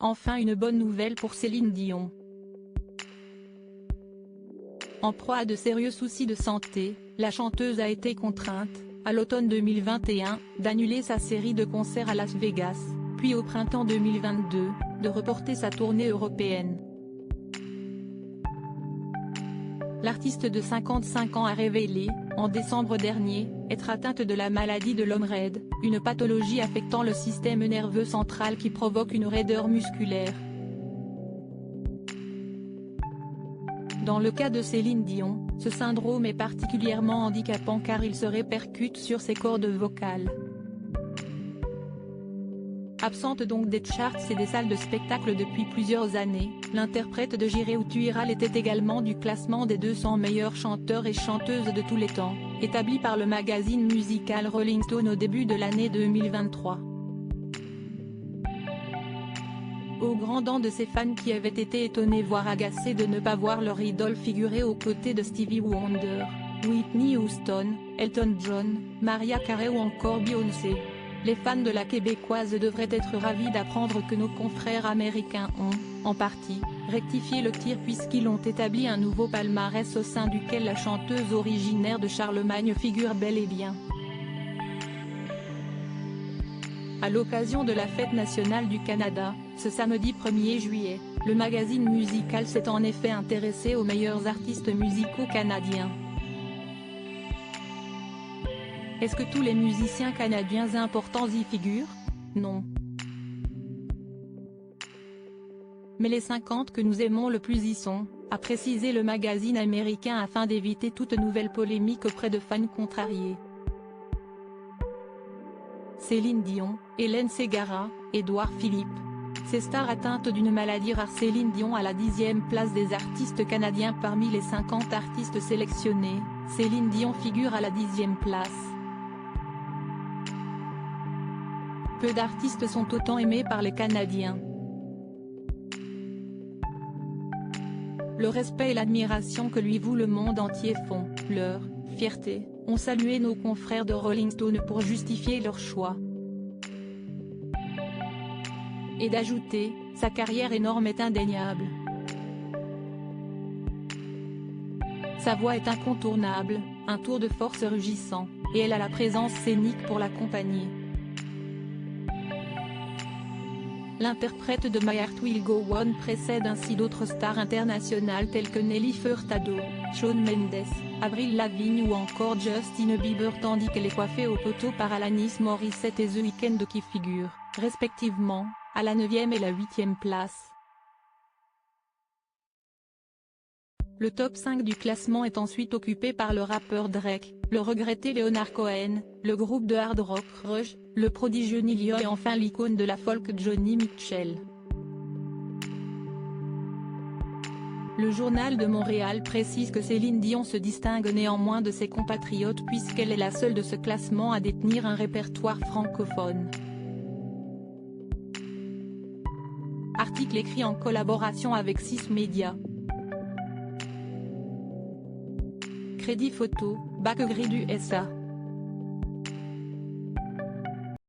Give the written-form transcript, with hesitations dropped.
Enfin une bonne nouvelle pour Céline Dion. En proie à de sérieux soucis de santé, la chanteuse a été contrainte, à l'automne 2021, d'annuler sa série de concerts à Las Vegas, puis au printemps 2022, de reporter sa tournée européenne. L'artiste de 55 ans a révélé, en décembre dernier, être atteinte de la maladie de l'homme raide, une pathologie affectant le système nerveux central qui provoque une raideur musculaire. Dans le cas de Céline Dion, ce syndrome est particulièrement handicapant car il se répercute sur ses cordes vocales. Absente donc des charts et des salles de spectacle depuis plusieurs années, l'interprète de J'irai où tu iras l'était également du classement des 200 meilleurs chanteurs et chanteuses de tous les temps, établi par le magazine musical Rolling Stone au début de l'année 2023. Au grand dam de ses fans qui avaient été étonnés voire agacés de ne pas voir leur idole figurer aux côtés de Stevie Wonder, Whitney Houston, Elton John, Mariah Carey ou encore Beyoncé. Les fans de la québécoise devraient être ravis d'apprendre que nos confrères américains ont, en partie, rectifié le tir puisqu'ils ont établi un nouveau palmarès au sein duquel la chanteuse originaire de Charlemagne figure bel et bien. À l'occasion de la fête nationale du Canada, ce samedi 1er juillet, le magazine musical s'est en effet intéressé aux meilleurs artistes musicaux canadiens. Est-ce que tous les musiciens canadiens importants y figurent? Non. Mais les 50 que nous aimons le plus y sont, a précisé le magazine américain afin d'éviter toute nouvelle polémique auprès de fans contrariés. Céline Dion, Hélène Ségara, Édouard Philippe. Ces stars atteintes d'une maladie rare. Céline Dion à la 10e place des artistes canadiens. Parmi les 50 artistes sélectionnés, Céline Dion figure à la 10e place. Peu d'artistes sont autant aimés par les Canadiens. Le respect et l'admiration que lui voue le monde entier font leur fierté, ont salué nos confrères de Rolling Stone pour justifier leur choix. Et d'ajouter, sa carrière énorme est indéniable. Sa voix est incontournable, un tour de force rugissant, et elle a la présence scénique pour l'accompagner. L'interprète de My Heart Will Go On précède ainsi d'autres stars internationales telles que Nelly Furtado, Shawn Mendes, Avril Lavigne ou encore Justin Bieber, tandis qu'elle est coiffée au poteau par Alanis Morissette et The Weeknd qui figurent, respectivement, à la 9e et la 8e place. Le top 5 du classement est ensuite occupé par le rappeur Drake, le regretté Leonard Cohen, le groupe de hard rock Rush, le prodigieux Neil Young et enfin l'icône de la folk Johnny Mitchell. Le Journal de Montréal précise que Céline Dion se distingue néanmoins de ses compatriotes puisqu'elle est la seule de ce classement à détenir un répertoire francophone. Article écrit en collaboration avec 6 médias. Crédit photo, Bac Gris du SA.